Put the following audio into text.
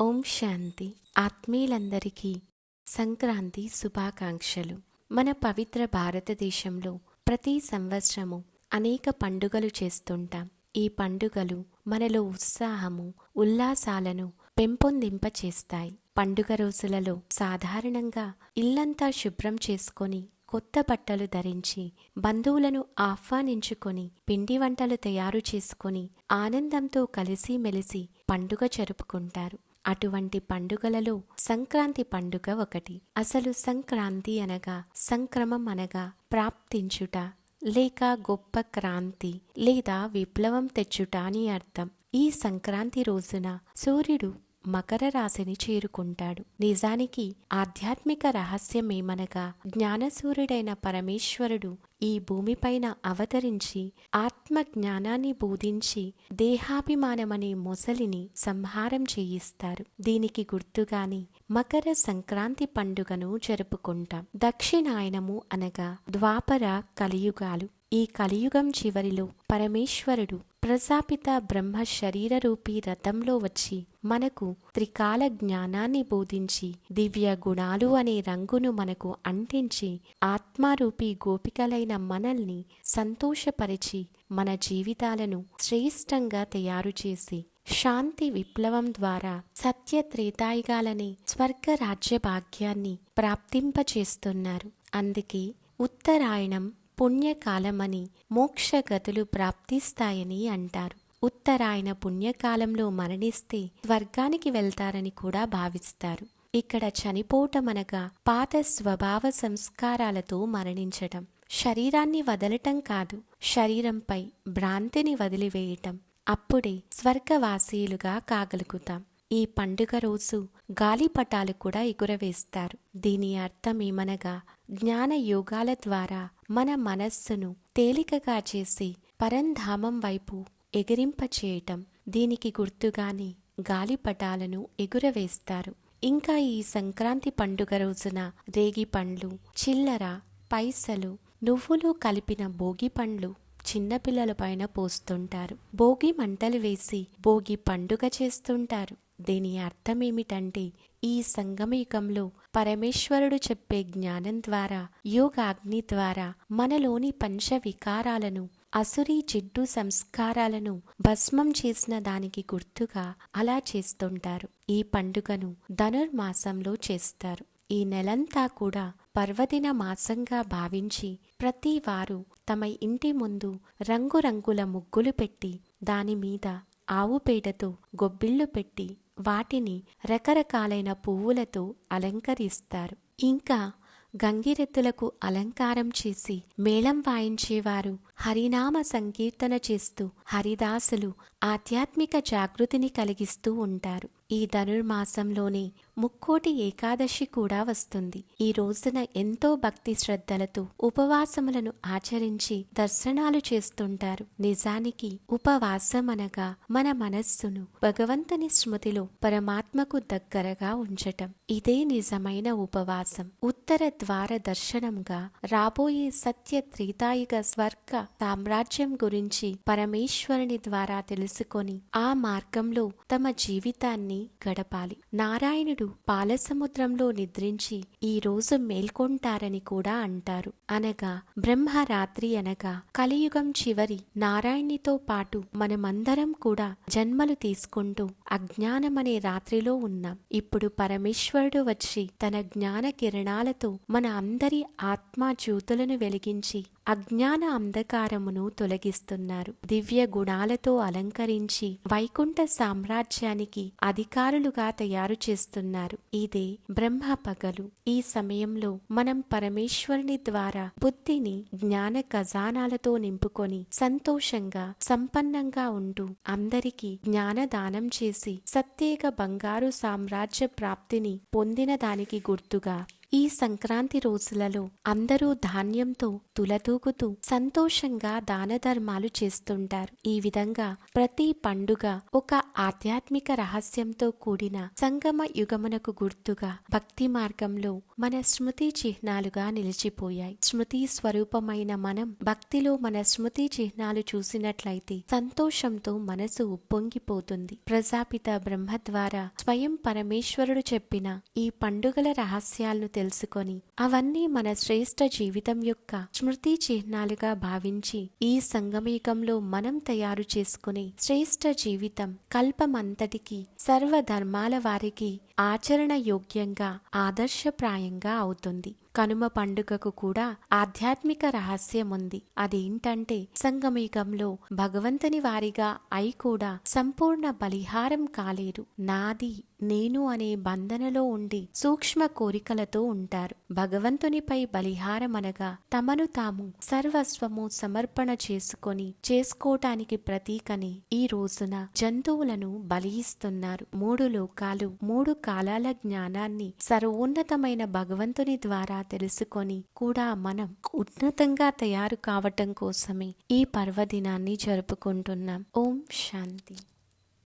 ఓం శాంతి. ఆత్మీయులందరికీ సంక్రాంతి శుభాకాంక్షలు. మన పవిత్ర భారతదేశంలో ప్రతి సంవత్సరము అనేక పండుగలు చేస్తుంటాం. ఈ పండుగలు మనలో ఉత్సాహము, ఉల్లాసాలను పెంపొందింపచేస్తాయి. పండుగ రోజులలో సాధారణంగా ఇల్లంతా శుభ్రం చేసుకొని, కొత్త బట్టలు ధరించి, బంధువులను ఆహ్వానించుకొని, పిండి వంటలు తయారు చేసుకొని ఆనందంతో కలిసిమెలిసి పండుగ జరుపుకుంటారు. అటువంటి పండుగలలో సంక్రాంతి పండుగ ఒకటి. అసలు సంక్రాంతి అనగా సంక్రమం అనగా ప్రాప్తించుట లేక గొప్ప క్రాంతి లేదా విప్లవం తెచ్చుట అని అర్థం. ఈ సంక్రాంతి రోజున సూర్యుడు మకర రాశిని చేరుకుంటాడు. నిజానికి ఆధ్యాత్మిక రహస్యమేమనగా జ్ఞానసూర్యుడైన పరమేశ్వరుడు ఈ భూమిపైన అవతరించి ఆత్మ జ్ఞానాన్ని బోధించి దేహాభిమానమనే మొసలిని సంహారం చేయిస్తారు. దీనికి గుర్తుగాని మకర సంక్రాంతి పండుగను జరుపుకుంటాం. దక్షిణాయనము అనగా ద్వాపర కలియుగాలు. ఈ కలియుగం చివరిలో పరమేశ్వరుడు ప్రజాపిత బ్రహ్మ శరీరరూపీ రథంలో వచ్చి మనకు త్రికాల జ్ఞానాన్ని బోధించి దివ్య గుణాలు అనే రంగును మనకు అంటించి ఆత్మారూపీ గోపికలైన మనల్ని సంతోషపరిచి మన జీవితాలను శ్రేష్టంగా తయారు చేసి శాంతి విప్లవం ద్వారా సత్య త్రేతాయుగాలనే స్వర్గ రాజ్య భాగ్యాన్ని ప్రాప్తింపచేస్తున్నారు. అందుకే ఉత్తరాయణం పుణ్యకాలమని మోక్షగతులు ప్రాప్తిస్తాయని అంటారు. ఉత్తరాయణ పుణ్యకాలంలో మరణిస్తే స్వర్గానికి వెళ్తారని కూడా భావిస్తారు. ఇక్కడ చనిపోవటమనగా పాత స్వభావ సంస్కారాలతో మరణించటం. శరీరాన్ని వదలటం కాదు, శరీరంపై భ్రాంతిని వదిలివేయటం. అప్పుడే స్వర్గవాసీలుగా కాగలుగుతాం. ఈ పండుగ రోజు గాలిపటాలు కూడా ఎగురవేస్తారు. దీని అర్థమేమనగా జ్ఞాన యోగాల ద్వారా మన మనస్సును తేలికగా చేసి పరంధామం వైపు ఎగిరింపచేయటం. దీనికి గుర్తుగానే గాలిపటాలను ఎగురవేస్తారు. ఇంకా ఈ సంక్రాంతి పండుగ రోజున రేగి పండ్లు, చిల్లర, పైసలు, నువ్వులు కలిపిన భోగి పండ్లు చిన్నపిల్లల పైన పోస్తుంటారు. భోగి మంటలు వేసి భోగి పండుగ చేస్తుంటారు. దీని అర్థమేమిటంటే ఈ సంగమయుగంలో పరమేశ్వరుడు చెప్పే జ్ఞానం ద్వారా, యోగాగ్ని ద్వారా మనలోని పంచ వికారాలను, అసురీ జిడ్డు సంస్కారాలను భస్మం చేసిన దానికి గుర్తుగా అలా చేస్తుంటారు. ఈ పండుగను ధనుర్మాసంలో చేస్తారు. ఈ నెలంతా కూడా పర్వదిన మాసంగా భావించి ప్రతి వారు తమ ఇంటి ముందు రంగురంగుల ముగ్గులు పెట్టి దానిమీద ఆవు పేడతో గొబ్బిళ్ళు పెట్టి వాటిని రకరకాలైన పువ్వులతో అలంకరిస్తారు. ఇంకా గంగిరెద్దులకు అలంకారం చేసి మేళం వాయించేవారు హరినామ సంకీర్తన చేస్తూ హరిదాసులు ఆధ్యాత్మిక జాగృతిని కలిగిస్తూ ఉంటారు. ఈ ధనుర్మాసంలోనే ముక్కోటి ఏకాదశి కూడా వస్తుంది. ఈ రోజున ఎంతో భక్తి శ్రద్ధలతో ఉపవాసములను ఆచరించి దర్శనాలు చేస్తుంటారు. నిజానికి ఉపవాసం అనగా మన మనస్సును భగవంతుని స్మృతిలో పరమాత్మకు దగ్గరగా ఉంచటం. ఇదే నిజమైన ఉపవాసం. ఉత్తర ద్వార దర్శనంగా రాబోయే సత్య త్రేతాయుగ స్వర్గ సామ్రాజ్యం గురించి పరమేశ్వరుని ద్వారా తెలుసుకొని ఆ మార్గంలో తమ జీవితాన్ని గడపాలి. నారాయణుడు పాలసముద్రంలో నిద్రించి ఈ రోజు మేల్కొంటారని కూడా అంటారు. అనగా బ్రహ్మరాత్రి అనగా కలియుగం చివరి. నారాయణునితో పాటు మనమందరం కూడా జన్మలు తీసుకుంటూ అజ్ఞానమనే రాత్రిలో ఉన్నాం. ఇప్పుడు పరమేశ్వరుడు వచ్చి తన జ్ఞాన కిరణాలతో మన అందరి ఆత్మ జ్యోతులను వెలిగించి అజ్ఞాన అంధకారమును తొలగిస్తున్నారు. దివ్య గుణాలతో అలంకరించి వైకుంఠ సామ్రాజ్యానికి అధికారులుగా తయారు చేస్తున్నారు. ఇదే బ్రహ్మ పగలు. ఈ సమయంలో మనం పరమేశ్వరుని ద్వారా బుద్ధిని జ్ఞాన ఖజానాలతో నింపుకొని సంతోషంగా సంపన్నంగా ఉంటూ అందరికీ జ్ఞానదానం చేసి సత్యేక బంగారు సామ్రాజ్య ప్రాప్తిని పొందిన దానికి గుర్తుగా ఈ సంక్రాంతి రోజులలో అందరూ ధాన్యంతో తులతూగుతూ సంతోషంగా దాన ధర్మాలు చేస్తుంటారు. ఈ విధంగా ప్రతి పండుగ ఒక ఆధ్యాత్మిక రహస్యంతో కూడిన సంగమ యుగమునకు గుర్తుగా భక్తి మార్గంలో మన స్మృతి చిహ్నాలుగా నిలిచిపోయాయి. స్మృతి స్వరూపమైన మనం భక్తిలో మన స్మృతి చిహ్నాలు చూసినట్లయితే సంతోషంతో మనసు ఉప్పొంగిపోతుంది. ప్రజాపిత బ్రహ్మ ద్వారా స్వయం పరమేశ్వరుడు చెప్పిన ఈ పండుగల రహస్యాలను తెలుసుకొని అవన్నీ మన శ్రేష్ఠ జీవితం యొక్క స్మృతి చిహ్నాలుగా భావించి ఈ సంగమయుగంలో మనం తయారు చేసుకునే శ్రేష్ఠ జీవితం కల్పమంతటికి సర్వధర్మాల వారికి ఆచరణ యోగ్యంగా ఆదర్శప్రాయంగా అవుతుంది. కనుమ పండుగకు కూడా ఆధ్యాత్మిక రహస్యం ఉంది. అదేంటంటే సంగమయుగంలో భగవంతుని వారిగా అయి కూడా సంపూర్ణ బలిహారం కాలేరు. నాది నేను అనే బంధనలో ఉండి సూక్ష్మ కోరికలతో ఉంటారు. భగవంతునిపై బలిహారం అనగా తమను తాము సర్వస్వము సమర్పణ చేసుకోవటానికి ప్రతీకని ఈ రోజున జంతువులను బలి ఇస్తున్నారు. 3 లోకాలు 3 కాలాల జ్ఞానాన్ని సర్వోన్నతమైన భగవంతుని ద్వారా తెలుసుకొని కూడా మనం ఉన్నతంగా తయారు కావటం కోసమే ఈ పర్వదినాన్ని జరుపుకుంటున్నాం. ఓం శాంతి.